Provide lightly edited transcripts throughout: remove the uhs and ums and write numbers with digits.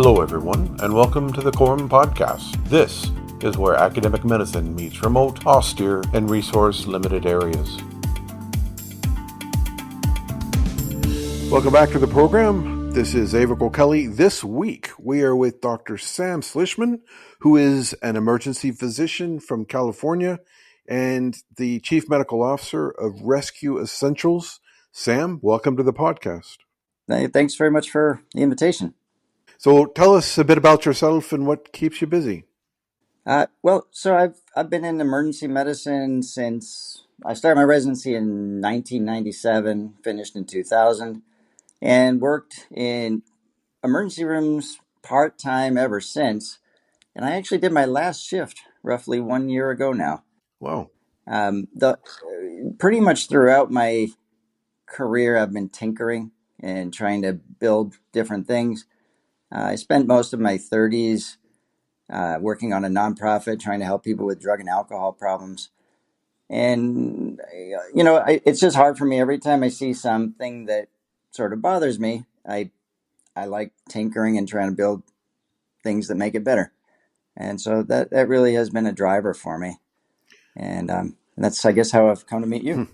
Hello, everyone, and welcome to the Quorum Podcast. This is where academic medicine meets remote, austere, and resource-limited areas. Welcome back to the program. This is Aebhric Kelly. This week, we are with Dr. Sam Slishman, who is an emergency physician from California and the Chief Medical Officer of Rescue Essentials. Sam, welcome to the podcast. Thanks very much for the invitation. So tell us a bit about yourself and what keeps you busy. So I've been in emergency medicine since I started my residency in 1997, finished in 2000, and worked in emergency rooms part-time ever since. And I actually did my last shift roughly 1 year ago now. Wow. Pretty much throughout my career, I've been tinkering and trying to build different things. I spent most of my 30s working on a nonprofit, trying to help people with drug and alcohol problems. And, it's just hard for me every time I see something that sort of bothers me. I like tinkering and trying to build things that make it better. And so that really has been a driver for me. And that's, I guess, how I've come to meet you.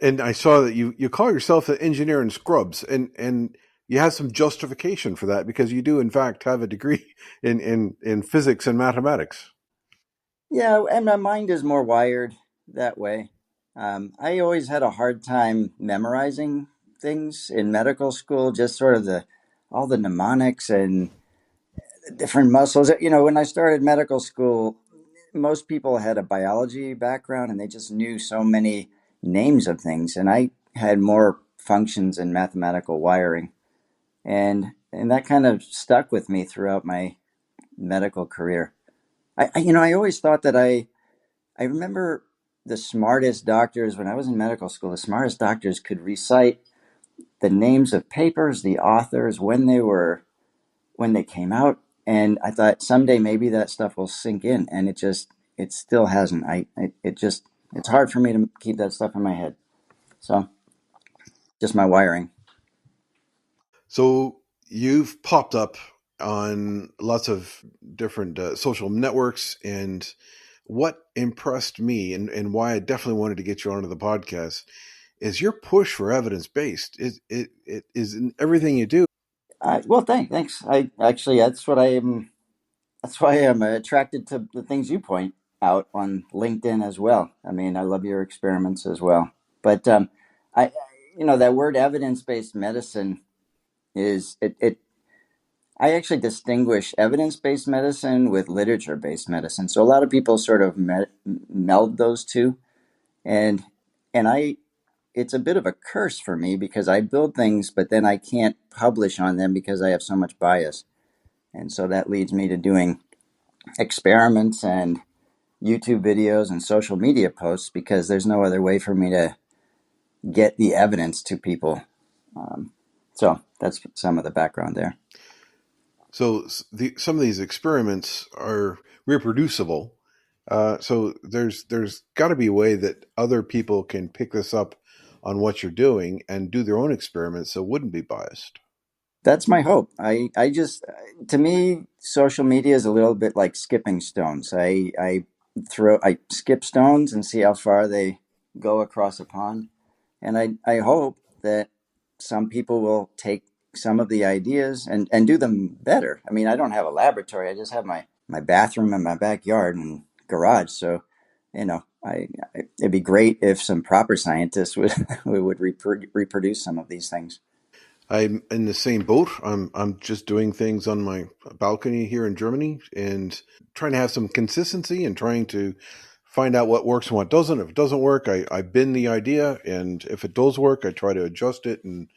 And I saw that you call yourself an engineer in scrubs, and you have some justification for that because you do, in fact, have a degree in physics and mathematics. Yeah, and my mind is more wired that way. I always had a hard time memorizing things in medical school, just sort of all the mnemonics and different muscles. When I started medical school, most people had a biology background and they just knew so many names of things, and I had more functions and mathematical wiring, and that kind of stuck with me throughout my medical career. I always thought that I remember the smartest doctors when I was in medical school. The smartest doctors could recite the names of papers, the authors, when they came out, and I thought someday maybe that stuff will sink in, and it still hasn't. It's hard for me to keep that stuff in my head. So just my wiring. So you've popped up on lots of different social networks, and what impressed me and why I definitely wanted to get you onto the podcast is your push for evidence-based. It is in everything you do. Well, thanks. I actually that's what I am. That's why I'm attracted to the things you point out on LinkedIn as well. I mean, I love your experiments as well. But I, that word evidence-based medicine is it. I actually distinguish evidence-based medicine with literature-based medicine. So a lot of people sort of meld those two, and I. It's a bit of a curse for me because I build things, but then I can't publish on them because I have so much bias, and so that leads me to doing experiments and YouTube videos and social media posts because there's no other way for me to get the evidence to people. So that's some of the background there. So some of these experiments are reproducible. So there's got to be a way that other people can pick this up on what you're doing and do their own experiments so it wouldn't be biased. That's my hope. I just, to me, social media is a little bit like skipping stones. I skip stones and see how far they go across a pond. And I hope that some people will take some of the ideas and do them better. I mean, I don't have a laboratory. I just have my bathroom and my backyard and garage. So, it'd be great if some proper scientists would reproduce some of these things. I'm in the same boat. I'm just doing things on my balcony here in Germany and trying to have some consistency and trying to find out what works and what doesn't. If it doesn't work, I bin the idea, and if it does work, I try to adjust it. And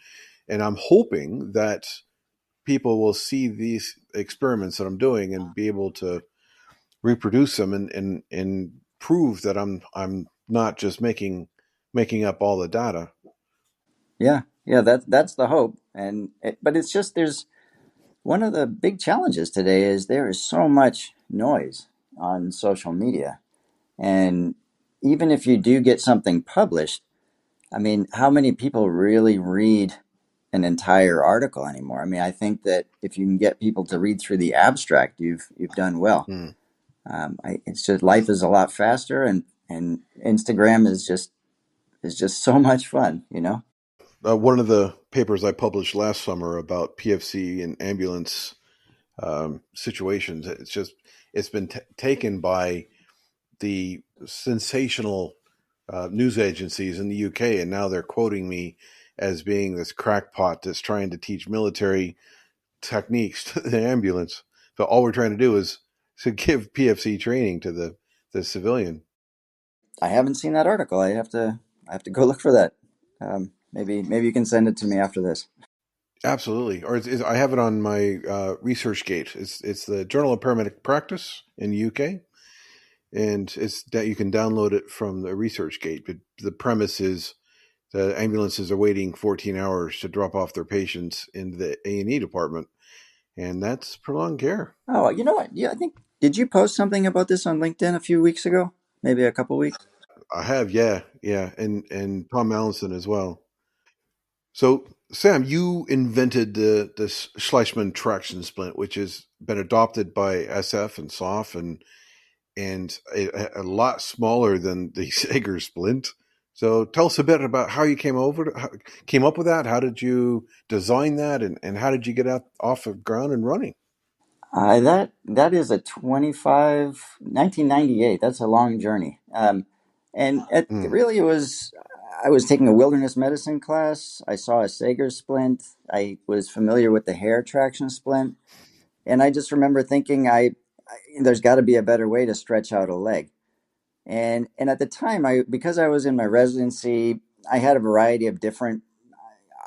I'm hoping that people will see these experiments that I'm doing and be able to reproduce them and prove that I'm not just making up all the data. Yeah, that's the hope. But it's just there's one of the big challenges today is there is so much noise on social media, and even if you do get something published, I mean, how many people really read an entire article anymore. I mean, I think that if you can get people to read through the abstract, you've done well. Hmm. It's just life is a lot faster, and Instagram is just so much fun, you know. One of the papers I published last summer about PFC and ambulance situations, it's been taken by the sensational news agencies in the UK, and now they're quoting me as being this crackpot that's trying to teach military techniques to the ambulance. So all we're trying to do is to give PFC training to the civilian. I haven't seen that article. I have to go look for that. Maybe you can send it to me after this. Absolutely, or I have it on my research gate. It's the Journal of Paramedic Practice in the UK, and it's that you can download it from the research gate. But the premise is the ambulances are waiting 14 hours to drop off their patients in the A&E department, and that's prolonged care. Oh, you know what? Yeah, I think did you post something about this on LinkedIn a few weeks ago? Maybe a couple weeks. I have, yeah, yeah, and Tom Allison as well. So, Sam, you invented the Schleichmann traction splint, which has been adopted by SF and SOF, and a lot smaller than the Sager splint. So, tell us a bit about how you came up with that. How did you design that, and how did you get out off the ground and running? That is a 1998. That's a long journey. And it Mm, really was. I was taking a wilderness medicine class. I saw a Sager splint. I was familiar with the hair traction splint, and I just remember thinking, there's got to be a better way to stretch out a leg. And at the time, I because I was in my residency, I had a variety of different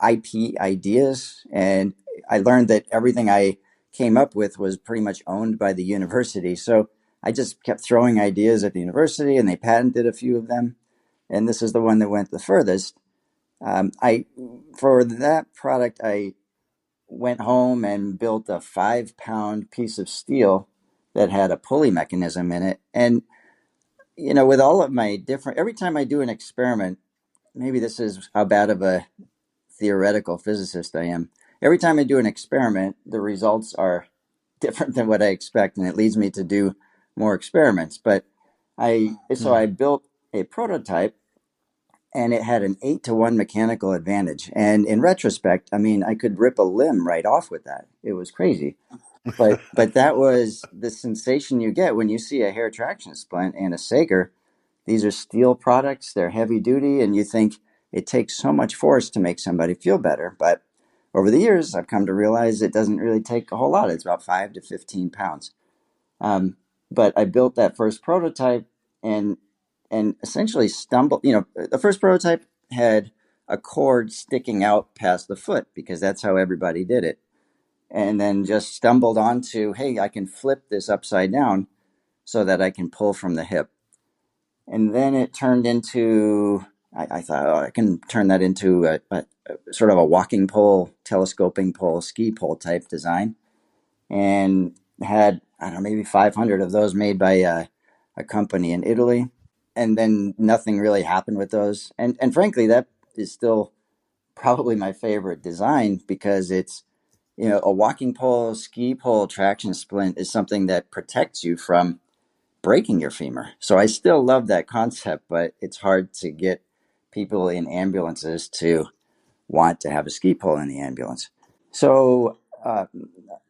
IP ideas, and I learned that everything I came up with was pretty much owned by the university. So I just kept throwing ideas at the university, and they patented a few of them. And this is the one that went the furthest. I For that product, I went home and built a 5 pound piece of steel that had a pulley mechanism in it. And with all of my different, every time I do an experiment, maybe this is how bad of a theoretical physicist I am. Every time I do an experiment, the results are different than what I expect, and it leads me to do more experiments. But mm. I built a prototype, and it had an 8-to-1 mechanical advantage. And in retrospect, I mean, I could rip a limb right off with that. It was crazy. But that was the sensation you get when you see a hair traction splint and a Sager. These are steel products, they're heavy duty, and you think it takes so much force to make somebody feel better. But over the years, I've come to realize it doesn't really take a whole lot. It's about 5 to 15 pounds. Um, but I built that first prototype and essentially stumbled. The first prototype had a cord sticking out past the foot because that's how everybody did it. And then just stumbled onto, hey, I can flip this upside down so that I can pull from the hip. And then it turned into, I thought, oh, I can turn that into a sort of a walking pole, telescoping pole, ski pole type design. And had, I don't know, maybe 500 of those made by a company in Italy. And then nothing really happened with those. And frankly, that is still probably my favorite design because it's, a walking pole, ski pole traction splint is something that protects you from breaking your femur. So I still love that concept, but it's hard to get people in ambulances to want to have a ski pole in the ambulance. So,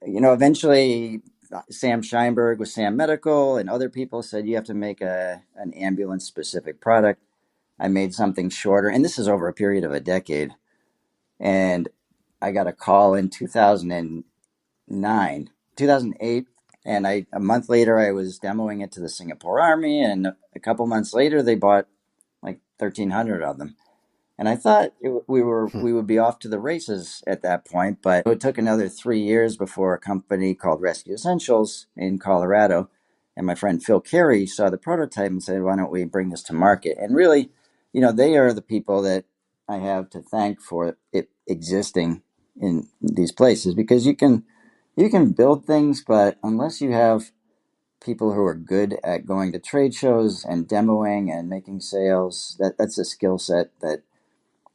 eventually Sam Scheinberg with Sam Medical and other people said you have to make an ambulance specific product. I made something shorter, and this is over a period of a decade. And I got a call in 2008, and a month later I was demoing it to the Singapore Army, and a couple months later they bought like 1,300 of them. And I thought Hmm. we would be off to the races at that point, but it took another 3 years before a company called Rescue Essentials in Colorado, and my friend Phil Carey saw the prototype and said, "Why don't we bring this to market?" And really, they are the people that I have to thank for it existing in these places because you can build things, but unless you have people who are good at going to trade shows and demoing and making sales, that's a skill set that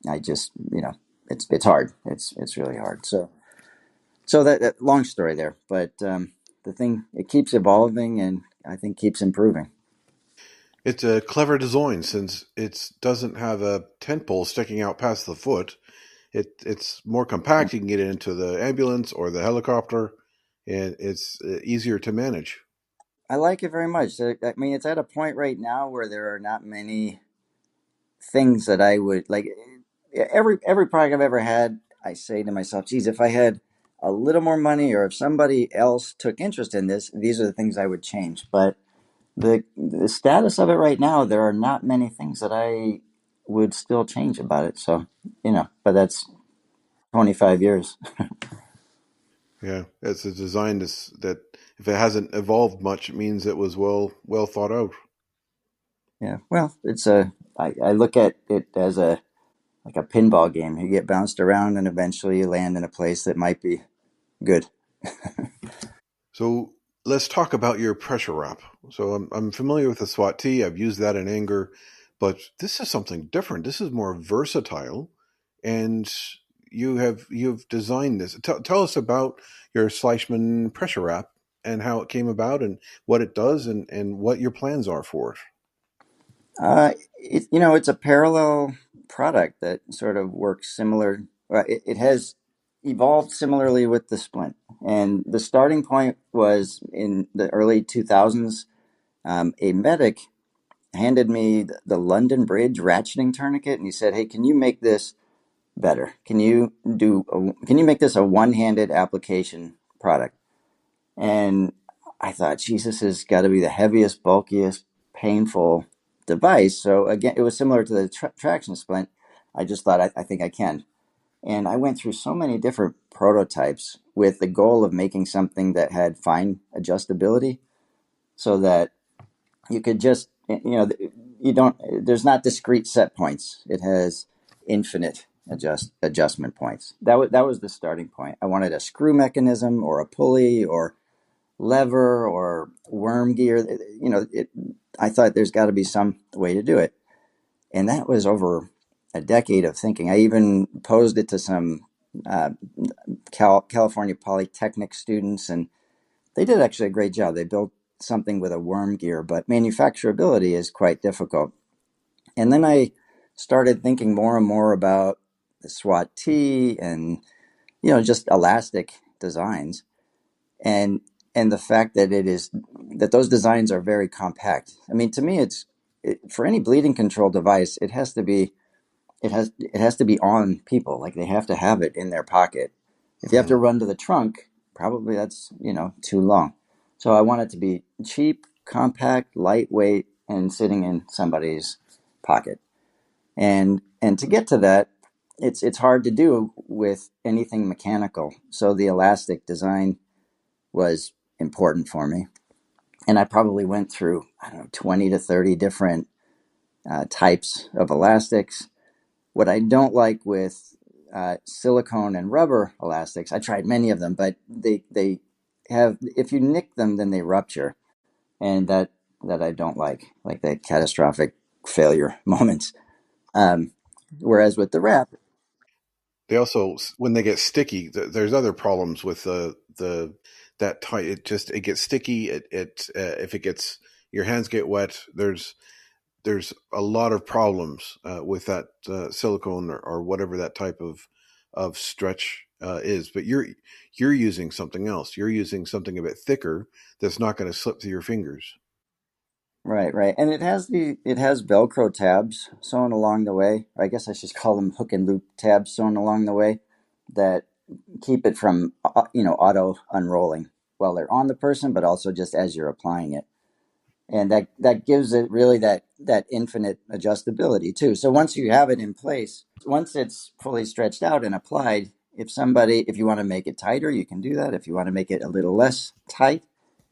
I just, it's hard. It's really hard. So that long story there, but the thing, it keeps evolving and I think keeps improving. It's a clever design since it doesn't have a tent pole sticking out past the foot. It's more compact. You can get it into the ambulance or the helicopter, and it's easier to manage. I like it very much. I mean, it's at a point right now where there are not many things that I would like. Every product I've ever had, I say to myself, geez, if I had a little more money or if somebody else took interest in this, these are the things I would change. But the status of it right now, there are not many things that I would still change about it. So, but that's 25 years. Yeah, it's a design that if it hasn't evolved much, it means it was well thought out. Yeah. Well, I look at it as a like a pinball game. You get bounced around and eventually you land in a place that might be good. So let's talk about your pressure wrap. So I'm familiar with the SWAT T. I've used that in anger, but this is something different. This is more versatile, and you've designed this. Tell us about your Slishman pressure wrap and how it came about and what it does and what your plans are for it. It's a parallel product that sort of works similar. It has evolved similarly with the splint. And the starting point was in the early 2000s. A medic handed me the London Bridge ratcheting tourniquet, and he said, "Hey, can you make this better? Can you make this a one-handed application product?" And I thought, Jesus has got to be the heaviest, bulkiest, painful device. So again, it was similar to the traction splint. I just thought, I think I can. And I went through so many different prototypes with the goal of making something that had fine adjustability so that you could just, you don't, there's not discrete set points. It has infinite adjustment points. That was the starting point. I wanted a screw mechanism or a pulley or lever or worm gear. I thought there's got to be some way to do it. And that was over a decade of thinking. I even posed it to some uh, California Polytechnic students, and they did actually a great job. They built something with a worm gear, but manufacturability is quite difficult. And then I started thinking more and more about the SWAT T and just elastic designs, and the fact that those designs are very compact. I mean, to me, for any bleeding control device, it has to be on people. Like they have to have it in their pocket. If you have to Mhm. run to the trunk, probably that's too long. So I want it to be cheap, compact, lightweight, and sitting in somebody's pocket. And to get to that, it's hard to do with anything mechanical. So the elastic design was important for me. And I probably went through, I don't know, 20 to 30 different types of elastics. What I don't like with silicone and rubber elastics, I tried many of them, but they have, if you nick them, then they rupture. And that I don't like the catastrophic failure moments. Um, Whereas with the wrap, They also, when they get sticky, there's other problems with the that tight. It gets sticky. It if it gets your hands get wet, there's a lot of problems with that silicone or whatever that type of stretch is. But you're using something else. You're using something a bit thicker that's not going to slip through your fingers. right, right, and it has Velcro tabs sewn along the way. Or I guess I should call them hook and loop tabs sewn along the way that keep it from auto unrolling while they're on the person, but also just as you're applying it. And that gives it really that infinite adjustability too. So once you have it in place, once it's fully stretched out and applied, if you want to make it tighter, you can do that. If you want to make it a little less tight,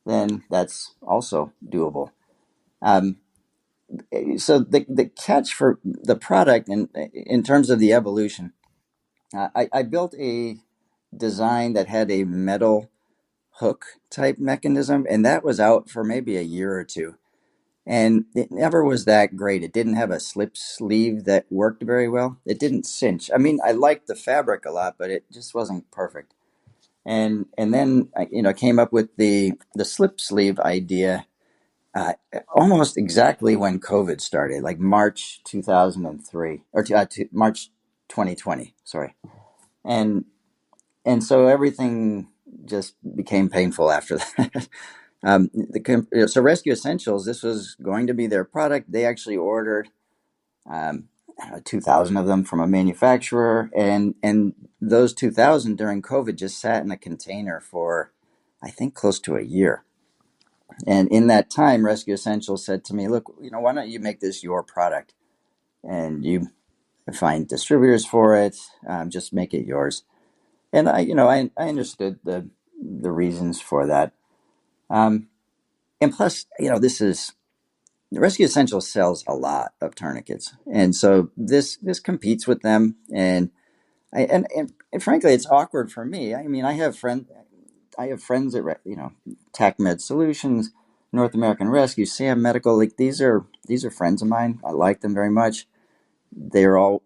then that's also doable. Um, so the catch for the product, and in terms of the evolution, I built a design that had a metal hook type mechanism, and that was out for maybe a year or two. and it never was that great. It didn't have a slip sleeve that worked very well. It didn't cinch. I mean, I liked the fabric a lot, but it just wasn't perfect. And then I, came up with the slip sleeve idea uh, almost exactly when COVID started, like March 2003 or March 2020. Sorry, and and so everything just became painful after that. So Rescue Essentials, this was going to be their product. They actually ordered um, 2,000 of them from a manufacturer, and those 2,000 during COVID just sat in a container for, I think, close to a year. And in that time, Rescue Essentials said to me, "Look, why don't you make this your product, and you find distributors for it, just make it yours." And I understood the reasons for that. Um, and plus, this is Rescue Essentials sells a lot of tourniquets, and so this competes with them. And frankly, it's awkward for me. I mean, I have friends at TACMed Solutions, North American Rescue, Sam Medical. Like these are friends of mine. I like them very much. They all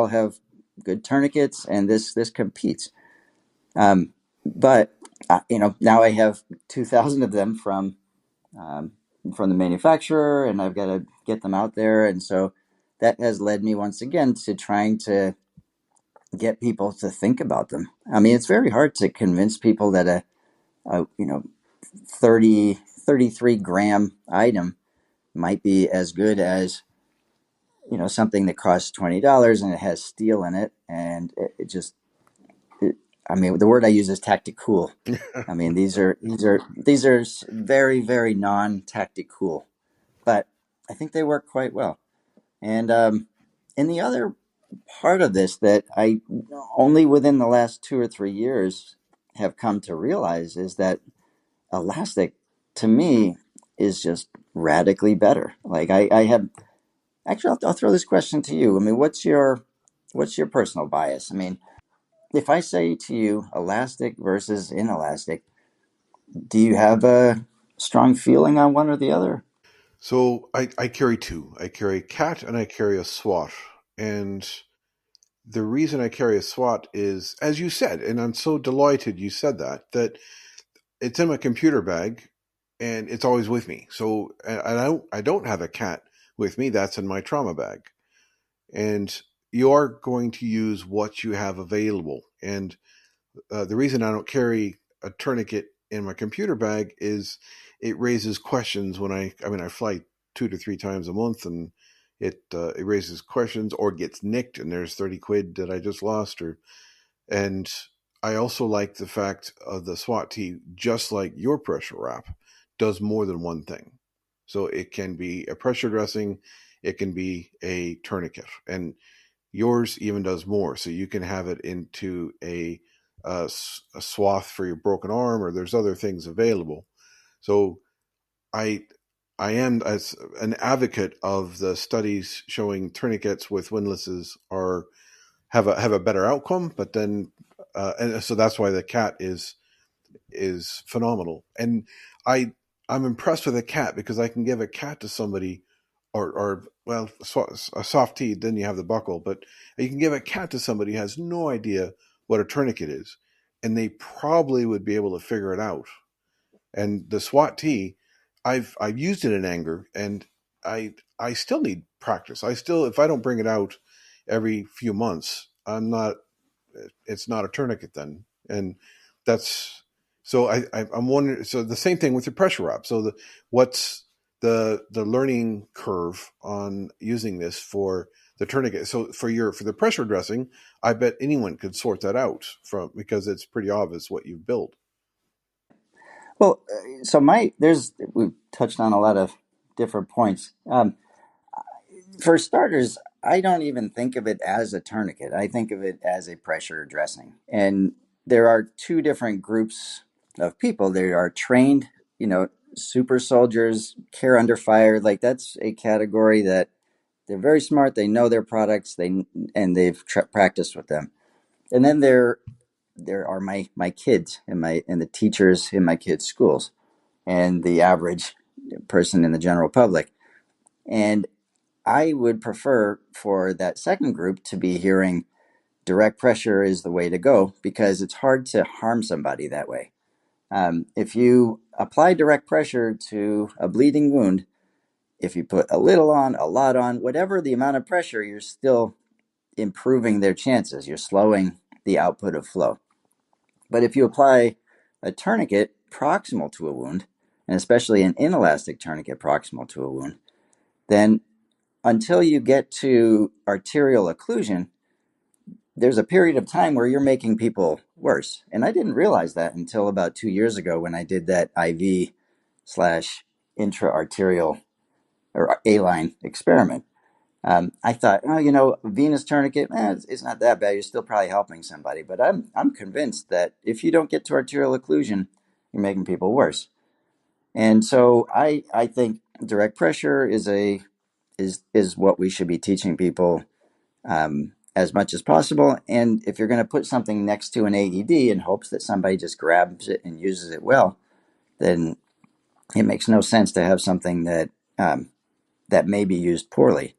have good tourniquets, and this competes. But now I have 2,000 of them um, from the manufacturer, and I've got to get them out there. And so that has led me once again to trying to get people to think about them. I mean, it's very hard to convince people that a 33 gram item might be as good as something that costs $20 and it has steel in it, and it just I mean, the word I use is tactical. I mean, these are very, very non-tactical, but I think they work quite well. And the other part of this that I only within the last 2 or 3 years have come to realize is that elastic, to me, is just radically better. Like I have actually, I'll throw this question to you. I mean, what's your personal bias? I mean, if I say to you elastic versus inelastic, do you have a strong feeling on one or the other? So I carry two. I carry a cat and I carry a SWAT. And the reason I carry a SWAT is, as you said, and I'm so delighted you said that it's in my computer bag and it's always with me. So and I don't have a cat with me. That's in my trauma bag. And you are going to use what you have available. And the reason I don't carry a tourniquet in my computer bag is it raises questions when I fly 2 to 3 times a month, and it raises questions or gets nicked and there's 30 quid that I just lost. Or and I also like the fact of the SWAT tee, just like your pressure wrap, does more than one thing. So it can be a pressure dressing, it can be a tourniquet, and yours even does more. So you can have it into a swath for your broken arm, or there's other things available. So I I am as an advocate of the studies showing tourniquets with windlasses are have a better outcome. But then, and so that's why the cat is phenomenal. And I I'm impressed with a cat because I can give a cat to somebody, or well, a soft tee. Then you have the buckle, but you can give a cat to somebody who has no idea what a tourniquet is, and they probably would be able to figure it out. And the SWAT tee, I've used it in anger, and I still need practice. I still, if I don't bring it out every few months, I'm not. It's not a tourniquet then, and that's so. I'm wondering. So the same thing with your pressure wrap. So what's the learning curve on using this for the tourniquet? So for the pressure dressing, I bet anyone could sort that out from because it's pretty obvious what you've built. Well, so we've touched on a lot of different points. For starters, I don't even think of it as a tourniquet. I think of it as a pressure dressing. And there are two different groups of people. There are trained, super soldiers, care under fire. Like that's a category that they're very smart. They know their products. They've practiced with them. And then there are my kids and the teachers in my kids' schools, and the average. person in the general public. And I would prefer for that second group to be hearing direct pressure is the way to go, because it's hard to harm somebody that way. If you apply direct pressure to a bleeding wound, if you put a little on, a lot on, whatever the amount of pressure, you're still improving their chances. You're slowing the output of flow. But if you apply a tourniquet proximal to a wound, and especially an inelastic tourniquet proximal to a wound, then until you get to arterial occlusion, there's a period of time where you're making people worse. And I didn't realize that until about 2 years ago when I did that IV slash intra-arterial or A-line experiment. I thought, oh, venous tourniquet, it's not that bad. You're still probably helping somebody. But I'm convinced that if you don't get to arterial occlusion, you're making people worse. And so I think direct pressure is what we should be teaching people as much as possible. And if you're going to put something next to an AED in hopes that somebody just grabs it and uses it well, then it makes no sense to have something that may be used poorly.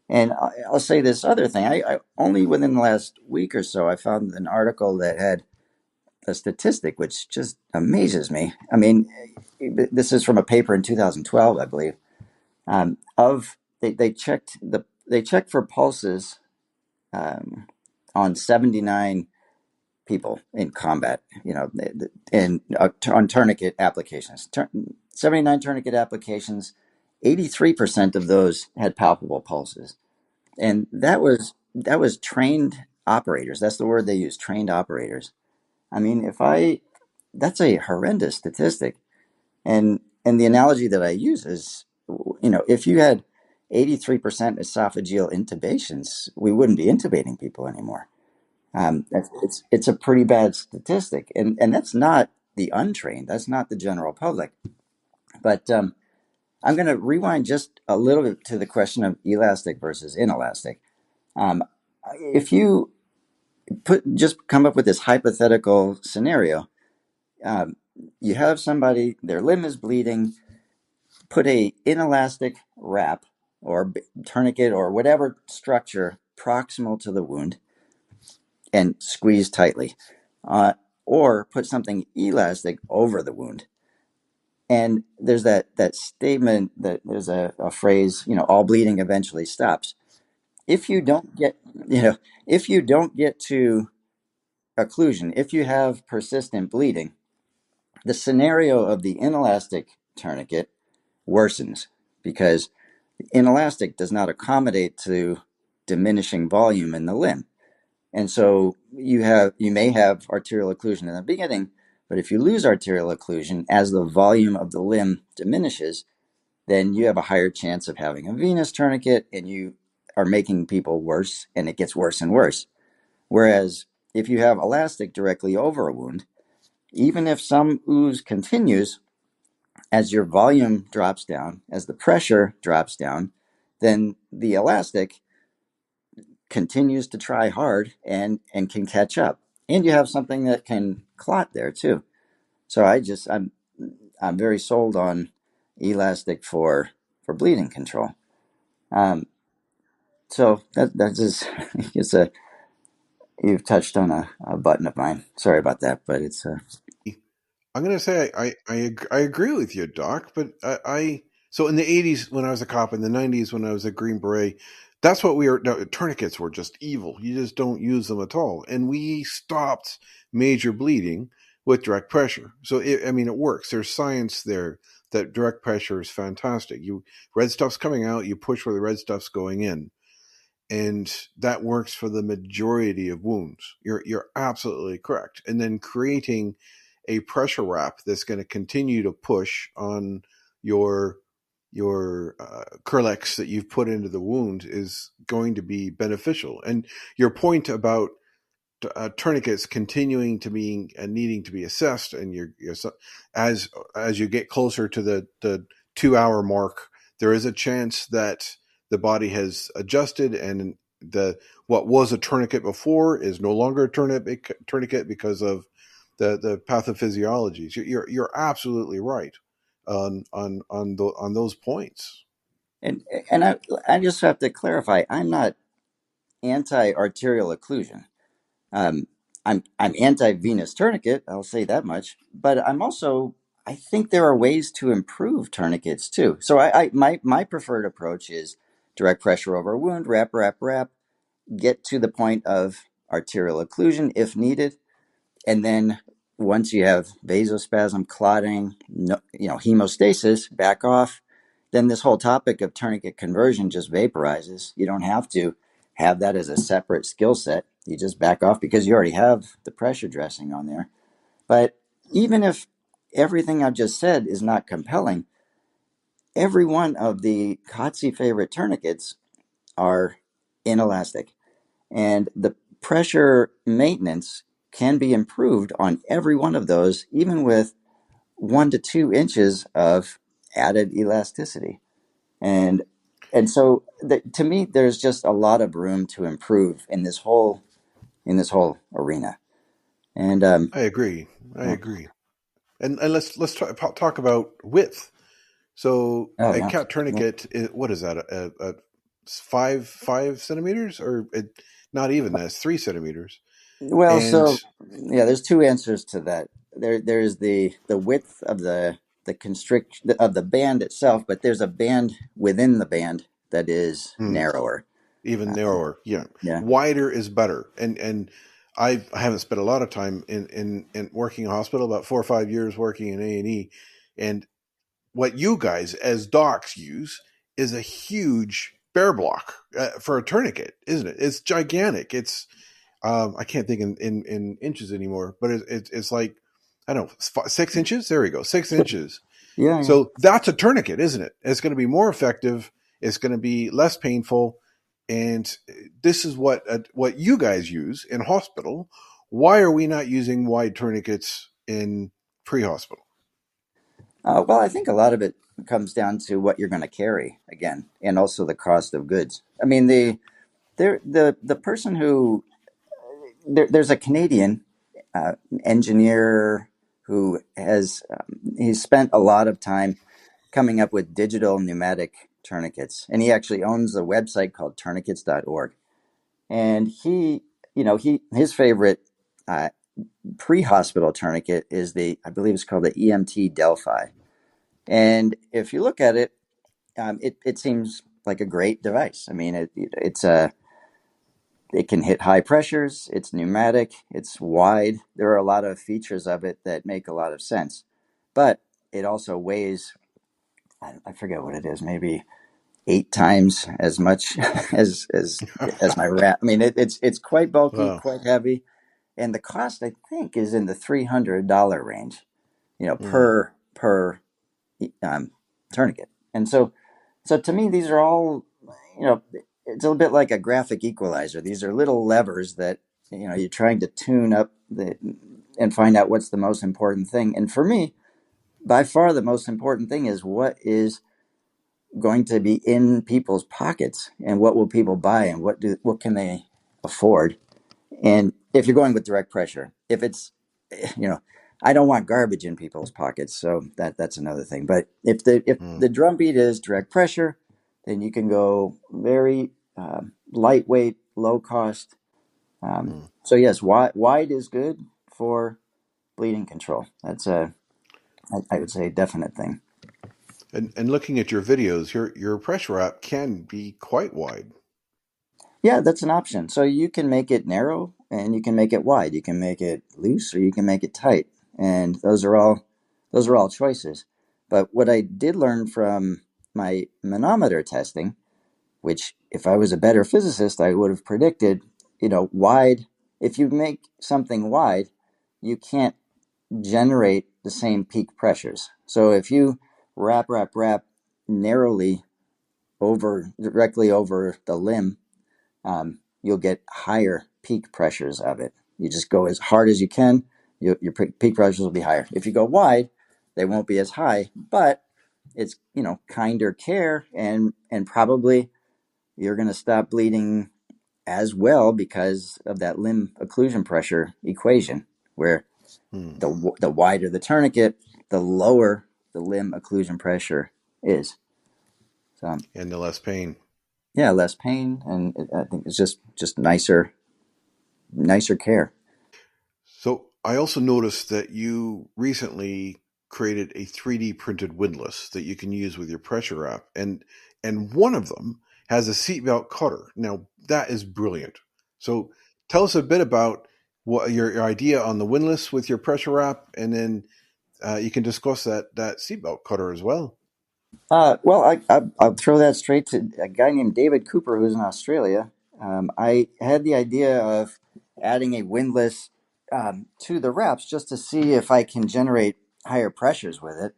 And I'll say this other thing. I only within the last week or so, I found an article that had a statistic which just amazes me. I mean, this is from a paper in 2012, I believe. They checked for pulses on 79 people in combat, and on tourniquet applications. 79 tourniquet applications, 83% of those had palpable pulses. And that was trained operators. That's the word they use, trained operators. I mean, that's a horrendous statistic. And the analogy that I use is, if you had 83% esophageal intubations, we wouldn't be intubating people anymore. It's a pretty bad statistic, and that's not the untrained. That's not the general public. But I'm going to rewind just a little bit to the question of elastic versus inelastic. If you just come up with this hypothetical scenario, um, you have somebody, their limb is bleeding, put a inelastic wrap or tourniquet or whatever structure proximal to the wound and squeeze tightly, or put something elastic over the wound. And there's that statement that there's a phrase, all bleeding eventually stops. If you don't get, if you don't get to occlusion, if you have persistent bleeding, the scenario of the inelastic tourniquet worsens, because inelastic does not accommodate to diminishing volume in the limb. And so you may have arterial occlusion in the beginning, but if you lose arterial occlusion as the volume of the limb diminishes, then you have a higher chance of having a venous tourniquet, and you are making people worse, and it gets worse and worse. Whereas if you have elastic directly over a wound, even if some ooze continues, as your volume drops down, as the pressure drops down, then the elastic continues to try hard and can catch up. And you have something that can clot there too. So I'm very sold on elastic for bleeding control. Um, so that is it's a you've touched on a button of mine. Sorry about that, but it's I'm going to say I agree with you, Doc. But so in the 80s when I was a cop, in the 90s when I was a Green Beret, that's what we were. No, tourniquets were just evil. You just don't use them at all, and we stopped major bleeding with direct pressure. So it works. There's science there that direct pressure is fantastic. Red stuff's coming out, you push where the red stuff's going in, and that works for the majority of wounds. You're absolutely correct. And then creating a pressure wrap that's going to continue to push on your Kerlix that you've put into the wound is going to be beneficial. And your point about tourniquets continuing to be needing to be assessed, and as you get closer to the 2 hour mark, there is a chance that the body has adjusted, and the what was a tourniquet before is no longer a tourniquet because of the pathophysiologies. You're absolutely right. on those points. And and I just have to clarify, I'm not anti-arterial occlusion. Um, I'm anti-venous tourniquet. I'll say that much. But I think there are ways to improve tourniquets too. So my preferred approach is direct pressure over a wound, wrap, wrap, wrap, get to the point of arterial occlusion if needed, and then once you have vasospasm, clotting, no, hemostasis, back off. Then this whole topic of tourniquet conversion just vaporizes. You don't have to have that as a separate skill set. You just back off because you already have the pressure dressing on there. But even if everything I've just said is not compelling, every one of the COTC favorite tourniquets are inelastic. And the pressure maintenance can be improved on every one of those, even with 1 to 2 inches of added elasticity. And so to me, there's just a lot of room to improve in this whole arena. And I agree. I yeah. agree. And let's talk about width. So Oh a yeah. cat Yeah. tourniquet, what is that? A 5 centimeters, or not even that? It's 3 centimeters. Well, And so yeah, there's two answers to that. There's the width of the constrict of the band itself, but there's a band within the band that is hmm, narrower. even narrower, yeah, Yeah. wider is better. And I haven't spent a lot of time in working in a hospital, about 4 or 5 years working in A&E, and what you guys as docs use is a huge bear block for a tourniquet, isn't it? It's gigantic. It's I can't think in inches anymore, but it's like, I don't know, 6 inches. There we go, 6 inches. Yeah, yeah. So that's a tourniquet, isn't it? It's going to be more effective. It's going to be less painful, and this is what you guys use in hospital. Why are we not using wide tourniquets in pre-hospital? Well, I think a lot of it comes down to what you're going to carry again, and also the cost of goods. I mean, the person who there's a Canadian engineer who has he's spent a lot of time coming up with digital pneumatic tourniquets, and he actually owns a website called tourniquets.org. And his favorite uh, pre-hospital tourniquet is I believe it's called the EMT Delphi. And if you look at it, it seems like a great device. I mean, it can hit high pressures. It's pneumatic. It's wide. There are a lot of features of it that make a lot of sense, but it also weighs. I forget what it is. Maybe 8 times as much as my wrap. I mean, it's quite bulky, Wow. quite heavy, and the cost I think is in the $300 range. Mm, Per um, tourniquet. And so to me, these are all, you know, it's a bit like a graphic equalizer. These are little levers that, you're trying to tune up and find out what's the most important thing. And for me, by far the most important thing is what is going to be in people's pockets and what will people buy and what can they afford. And if you're going with direct pressure, if it's, you know, I don't want garbage in people's pockets, so that's another thing. But if mm, the drum beat is direct pressure, then you can go very lightweight, low cost. mm. So yes, wide is good for bleeding control. That's I would say, a definite thing. And looking at your videos, your pressure wrap can be quite wide. Yeah, that's an option. So you can make it narrow and you can make it wide. You can make it loose or you can make it tight. And those are all choices. But what I did learn from my manometer testing, which if I was a better physicist, I would have predicted, wide, if you make something wide, you can't generate the same peak pressures. So if you wrap narrowly directly over the limb, you'll get higher peak pressures of it. You just go as hard as you can, your peak pressures will be higher. If you go wide, they won't be as high, but it's kinder care, and probably you're going to stop bleeding as well because of that limb occlusion pressure equation, where Mm, the wider the tourniquet, the lower. the limb occlusion pressure is. So And the less pain. yeah, less pain, and I think it's just nicer care. So I also noticed that you recently created a 3D printed windlass that you can use with your pressure app, and one of them has a seatbelt cutter. Now that is brilliant. So tell us a bit about what your idea on the windlass with your pressure app, and then you can discuss that seatbelt cutter as well. Well, I'll throw that straight to a guy named David Cooper, who's in Australia. I had the idea of adding a windlass to the wraps just to see if I can generate higher pressures with it.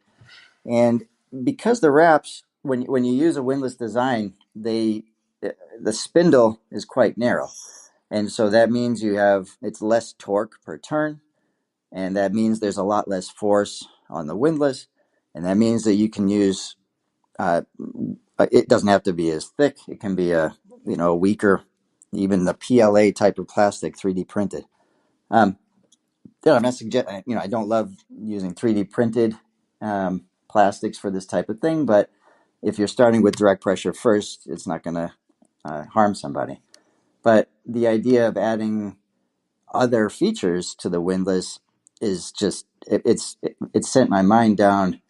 And because the wraps, when you use a windlass design, the spindle is quite narrow, and so that means it's less torque per turn, and that means there's a lot less force on the windlass, and that means that you can use uh, it doesn't have to be as thick. It can be a weaker, even the PLA type of plastic, 3D printed. Um, I'm not I don't love using 3D printed plastics for this type of thing, but if you're starting with direct pressure first, it's not going to harm somebody. But the idea of adding other features to the windlass is just it sent my mind down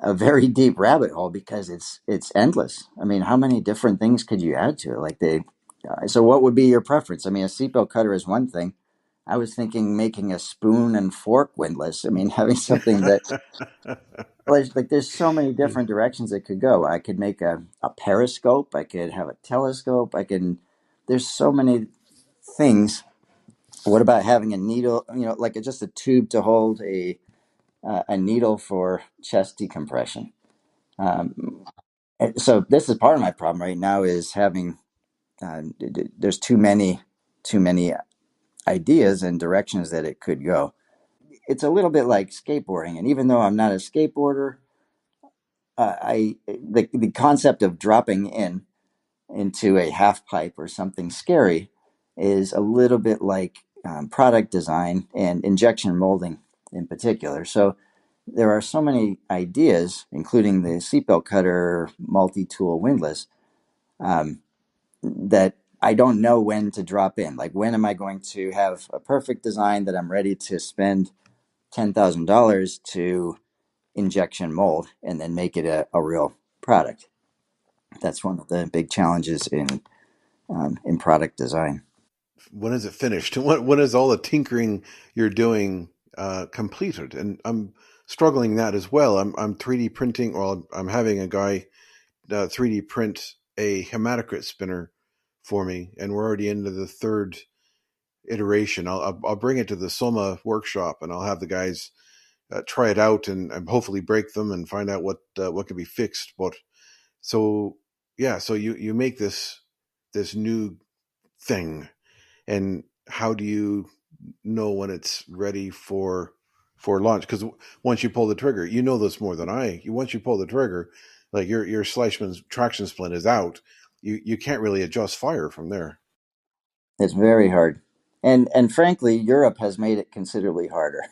a very deep rabbit hole because it's endless. I mean, how many different things could you add to it? So what would be your preference? I mean, a seatbelt cutter is one thing. I was thinking making a spoon and fork windlass. I mean, having something that like there's so many different directions it could go. I could make a periscope. I could have a telescope. There's so many things. What about having a needle? Just a tube to hold a needle for chest decompression. Um, so this is part of my problem right now is having there's too many ideas and directions that it could go. It's a little bit like skateboarding, and even though I'm not a skateboarder, I the concept of dropping into a half pipe or something scary is a little bit like product design and injection molding in particular. So there are so many ideas, including the seatbelt cutter multi-tool windlass, um, that I don't know when to drop in. Like, when am I going to have a perfect design that I'm ready to spend $10,000 to injection mold and then make it a real product? That's one of the big challenges in product design. When is it finished? When is all the tinkering you're doing completed? And I'm struggling that as well. I'm 3D printing, or I'm having a guy 3D print a hematocrit spinner for me, and we're already into the third iteration. I'll bring it to the Soma workshop, and I'll have the guys try it out and hopefully break them and find out what can be fixed. But so yeah, so you make this new thing, and how do you know when it's ready for launch? Because once you pull the trigger, you know this more than I. Once you pull the trigger, like your Slishman's traction splint is out. You can't really adjust fire from there. It's very hard. And frankly, Europe has made it considerably harder.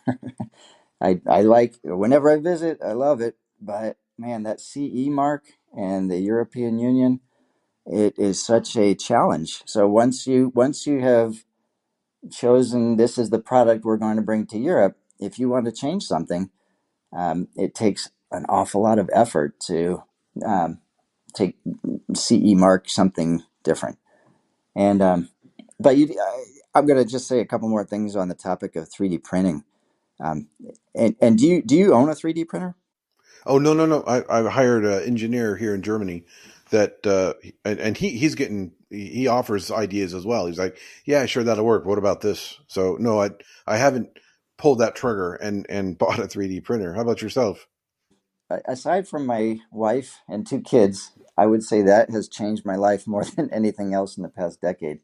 I like whenever I visit, I love it, but man, that CE mark and the European Union, it is such a challenge. So once you have chosen this is the product we're going to bring to Europe, if you want to change something, it takes an awful lot of effort to um, take CE mark something different. And but I'm going to just say a couple more things on the topic of 3D printing. Um, and do you own a 3D printer? Oh no! I hired an engineer here in Germany that and he's getting he offers ideas as well. He's like, yeah, sure, that'll work. What about this? So no, I haven't pulled that trigger and bought a 3D printer. How about yourself? Aside from my wife and two kids, I would say that has changed my life more than anything else in the past decade.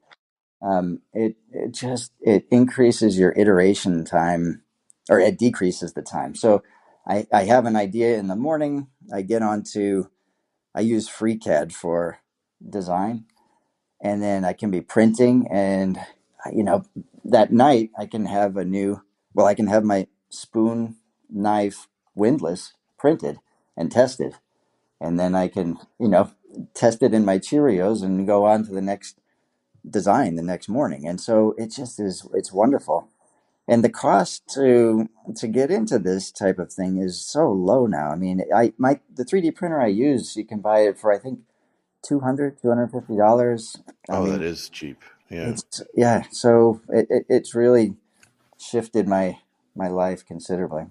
It increases your iteration time, or it decreases the time. So I have an idea in the morning. I use FreeCAD for design, and then I can be printing, and you know that night I can have my spoon knife windlass printed and tested, and then I can, test it in my Cheerios and go on to the next design the next morning. And so it just is, it's wonderful. And the cost to get into this type of thing is so low now. I mean, the 3D printer I use, you can buy it for I think $250. I Oh, that mean, is cheap. Yeah. it's yeah. So it's really shifted my life considerably.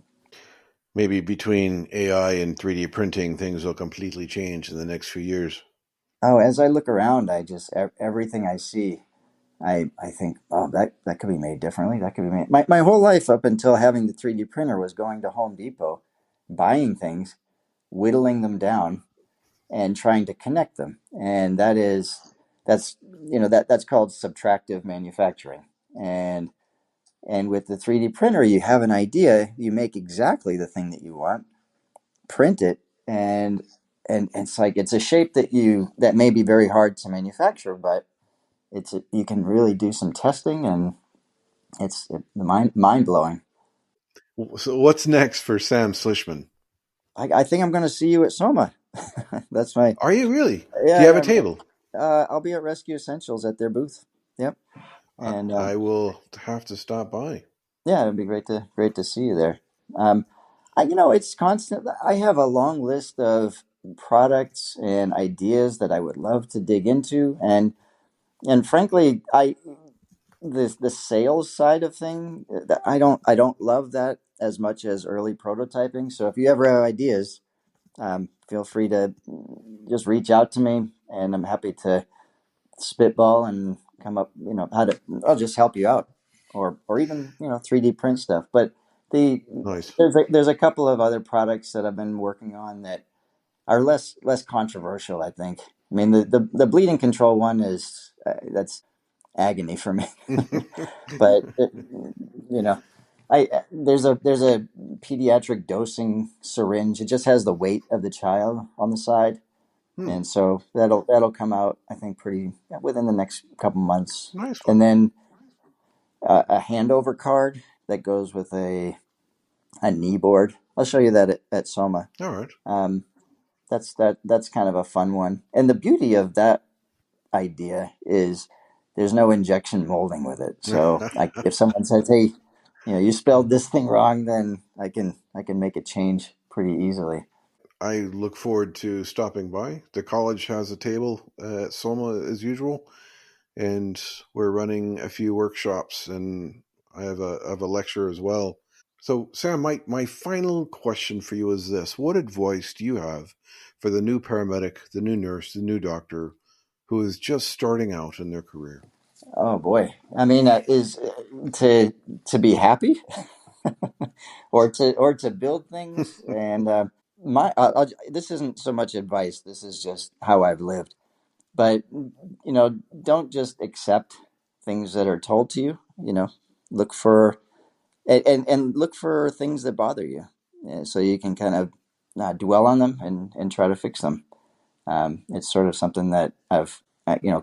Maybe between AI and 3D printing, things will completely change in the next few years. Oh, as I look around, everything I see, I think, oh, that could be made differently. That could be made. My whole life up until having the 3D printer was going to Home Depot, buying things, whittling them down, and trying to connect them. And that's that's called subtractive manufacturing. And with the 3D printer, you have an idea, you make exactly the thing that you want, print it, and it's like it's a shape that may be very hard to manufacture, but you can really do some testing, and mind blowing. So, what's next for Sam Slishman? I think I'm going to see you at Soma. That's my Are you really? Do you have a yeah. table? I'll be at Rescue Essentials at their booth. Yep, and I will have to stop by. yeah, it'd be great to see you there. Um, it's constant. I have a long list of products and ideas that I would love to dig into, and frankly, the sales side of thing, I don't love that as much as early prototyping. So if you ever have ideas, feel free to just reach out to me, and I'm happy to spitball and come up, how to. I'll just help you out, or even 3D print stuff. But the Nice. there's a couple of other products that I've been working on that are less controversial, I think. I mean, the bleeding control one is that's agony for me. But you know, there's a pediatric dosing syringe. It just has the weight of the child on the side, Hmm. and so that'll come out, I think, pretty within the next couple months. Nice one. And then a handover card that goes with a knee board. I'll show you that at Soma. All right. Um, that's kind of a fun one. And the beauty of that idea is there's no injection molding with it. So if someone says, "Hey, you spelled this thing wrong," then I can make a change pretty easily. I look forward to stopping by. The college has a table at Soma as usual, and we're running a few workshops, and I have a lecture as well. So, Sam, my final question for you is this: what advice do you have for the new paramedic, the new nurse, the new doctor who is just starting out in their career? Oh boy, I mean, is to be happy, or to build things. And this isn't so much advice. This is just how I've lived. But don't just accept things that are told to you. Look for and look for things that bother you, so you can kind of dwell on them and try to fix them. It's sort of something that I've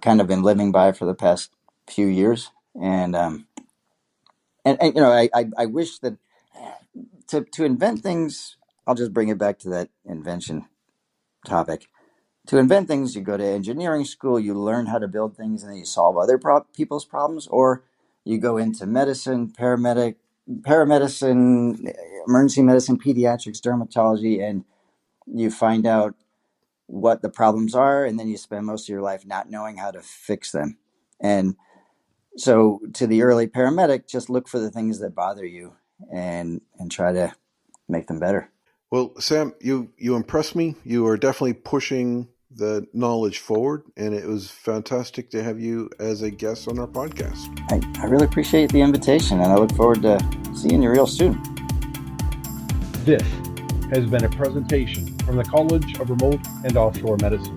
kind of been living by for the past few years, and I wish that to invent things. I'll just bring it back to that invention topic. To invent things, you go to engineering school, you learn how to build things, and then you solve other people's problems, or you go into medicine, paramedicine, emergency medicine, pediatrics, dermatology, and you find out what the problems are, and then you spend most of your life not knowing how to fix them. And so, to the early paramedic, just look for the things that bother you, and try to make them better. Well, Sam, you impress me. You are definitely pushing the knowledge forward, and it was fantastic to have you as a guest on our podcast. I really appreciate the invitation, and I look forward to seeing you real soon. This has been a presentation from the College of Remote and Offshore Medicine.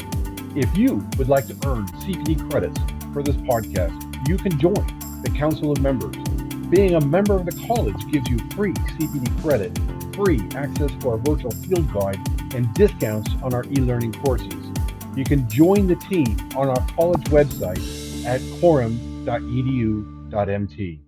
If you would like to earn CPD credits for this podcast, you can join the Council of Members. Being a member of the college gives you free CPD credit, free access to our virtual field guide, and discounts on our e-learning courses. You can join the team on our college website at quorum.edu.mt.